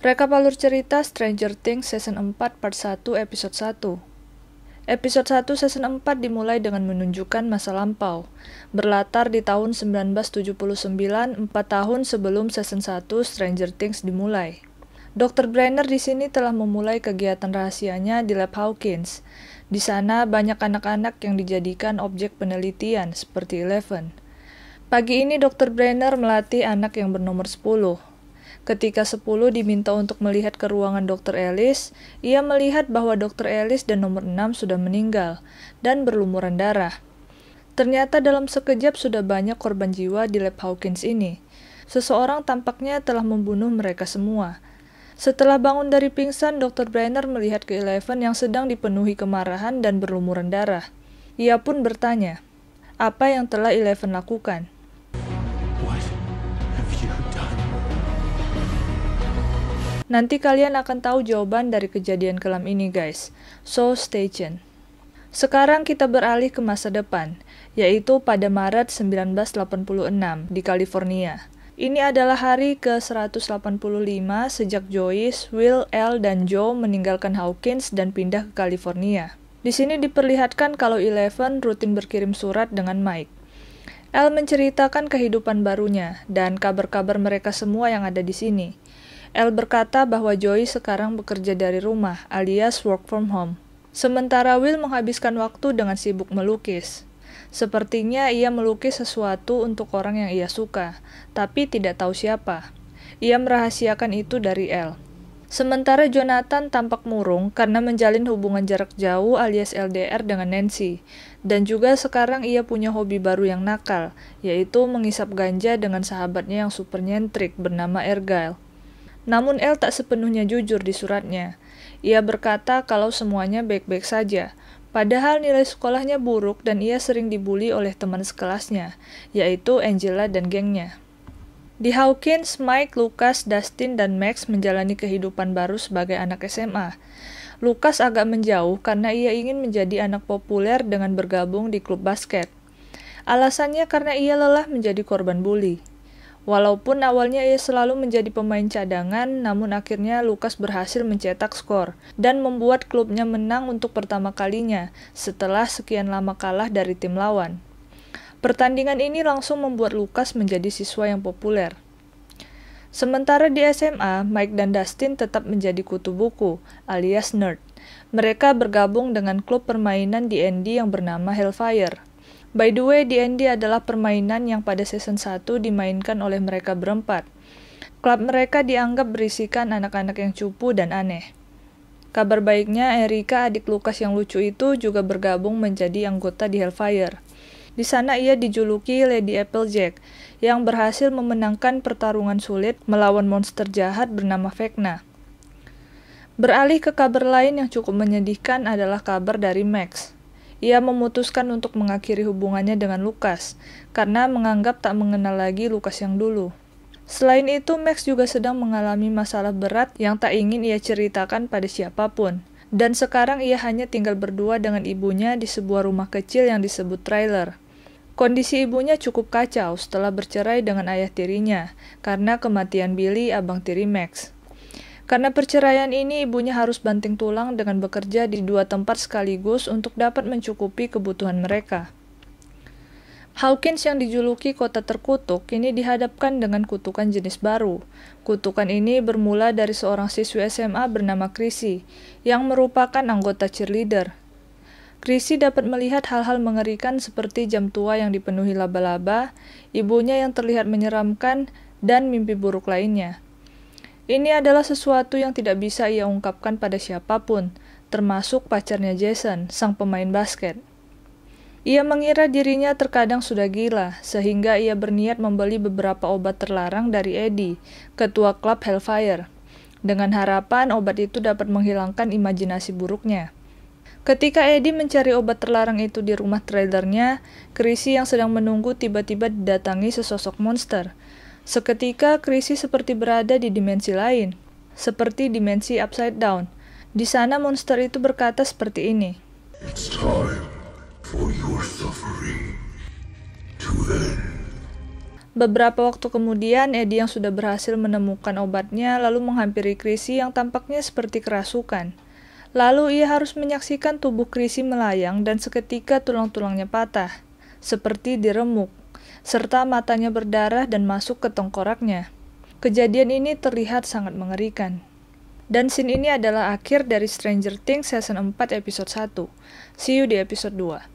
Rekap alur cerita Stranger Things Season 4 Part 1 Episode 1. Episode 1 Season 4 dimulai dengan menunjukkan masa lampau, berlatar di tahun 1979, 4 tahun sebelum Season 1 Stranger Things dimulai. Dr. Brenner di sini telah memulai kegiatan rahasianya di Lab Hawkins. Di sana banyak anak-anak yang dijadikan objek penelitian seperti Eleven. Pagi ini Dr. Brenner melatih anak yang bernomor 10. Ketika 10 diminta untuk melihat ke ruangan Dr. Ellis, ia melihat bahwa Dr. Ellis dan nomor 6 sudah meninggal dan berlumuran darah. Ternyata dalam sekejap sudah banyak korban jiwa di Lab Hawkins ini. Seseorang tampaknya telah membunuh mereka semua. Setelah bangun dari pingsan, Dr. Brenner melihat ke Eleven yang sedang dipenuhi kemarahan dan berlumuran darah. Ia pun bertanya, apa yang telah Eleven lakukan? Nanti kalian akan tahu jawaban dari kejadian kelam ini guys, so stay tuned. Sekarang kita beralih ke masa depan, yaitu pada Maret 1986 di California. Ini adalah hari ke-185 sejak Joyce, Will, Elle, dan Joe meninggalkan Hawkins dan pindah ke California. Di sini diperlihatkan kalau Eleven rutin berkirim surat dengan Mike. Elle menceritakan kehidupan barunya dan kabar-kabar mereka semua yang ada di sini. Elle berkata bahwa Joyce sekarang bekerja dari rumah, alias work from home. Sementara Will menghabiskan waktu dengan sibuk melukis. Sepertinya ia melukis sesuatu untuk orang yang ia suka, tapi tidak tahu siapa. Ia merahasiakan itu dari Elle. Sementara Jonathan tampak murung karena menjalin hubungan jarak jauh alias LDR dengan Nancy. Dan juga sekarang ia punya hobi baru yang nakal, yaitu mengisap ganja dengan sahabatnya yang super nyentrik bernama Argyle. Namun Elle tak sepenuhnya jujur di suratnya. Ia berkata kalau semuanya baik-baik saja, padahal nilai sekolahnya buruk dan ia sering dibully oleh teman sekelasnya, yaitu Angela dan gengnya. Di Hawkins, Mike, Lucas, Dustin, dan Max menjalani kehidupan baru sebagai anak SMA. Lucas agak menjauh karena ia ingin menjadi anak populer dengan bergabung di klub basket. Alasannya karena ia lelah menjadi korban bully. Walaupun awalnya ia selalu menjadi pemain cadangan, namun akhirnya Lucas berhasil mencetak skor dan membuat klubnya menang untuk pertama kalinya setelah sekian lama kalah dari tim lawan. Pertandingan ini langsung membuat Lucas menjadi siswa yang populer. Sementara di SMA, Mike dan Dustin tetap menjadi kutu buku, alias nerd. Mereka bergabung dengan klub permainan D&D yang bernama Hellfire. By the way, D&D adalah permainan yang pada season 1 dimainkan oleh mereka berempat. Klub mereka dianggap berisikan anak-anak yang cupu dan aneh. Kabar baiknya, Erika, adik Lucas yang lucu itu, juga bergabung menjadi anggota di Hellfire. Di sana ia dijuluki Lady Applejack, yang berhasil memenangkan pertarungan sulit melawan monster jahat bernama Vecna. Beralih ke kabar lain yang cukup menyedihkan adalah kabar dari Max. Ia memutuskan untuk mengakhiri hubungannya dengan Lucas, karena menganggap tak mengenal lagi Lucas yang dulu. Selain itu, Max juga sedang mengalami masalah berat yang tak ingin ia ceritakan pada siapapun. Dan sekarang ia hanya tinggal berdua dengan ibunya di sebuah rumah kecil yang disebut trailer. Kondisi ibunya cukup kacau setelah bercerai dengan ayah tirinya, karena kematian Billy, abang tiri Max. Karena perceraian ini, ibunya harus banting tulang dengan bekerja di 2 tempat sekaligus untuk dapat mencukupi kebutuhan mereka. Hawkins yang dijuluki kota terkutuk kini dihadapkan dengan kutukan jenis baru. Kutukan ini bermula dari seorang siswi SMA bernama Chrissy, yang merupakan anggota cheerleader. Chrissy dapat melihat hal-hal mengerikan seperti jam tua yang dipenuhi laba-laba, ibunya yang terlihat menyeramkan, dan mimpi buruk lainnya. Ini adalah sesuatu yang tidak bisa ia ungkapkan pada siapapun, termasuk pacarnya Jason, sang pemain basket. Ia mengira dirinya terkadang sudah gila, sehingga ia berniat membeli beberapa obat terlarang dari Eddie, ketua klub Hellfire, dengan harapan obat itu dapat menghilangkan imajinasi buruknya. Ketika Eddie mencari obat terlarang itu di rumah trailernya, Chrissy yang sedang menunggu tiba-tiba didatangi sesosok monster. Seketika, Chrissy seperti berada di dimensi lain, seperti dimensi upside down. Di sana monster itu berkata seperti ini. It's time for your suffering to end. Beberapa waktu kemudian, Eddie yang sudah berhasil menemukan obatnya lalu menghampiri Chrissy yang tampaknya seperti kerasukan. Lalu ia harus menyaksikan tubuh Chrissy melayang dan seketika tulang-tulangnya patah, seperti diremuk, serta matanya berdarah dan masuk ke tengkoraknya. Kejadian ini terlihat sangat mengerikan. Dan scene ini adalah akhir dari Stranger Things Season 4 episode 1. See you di episode 2.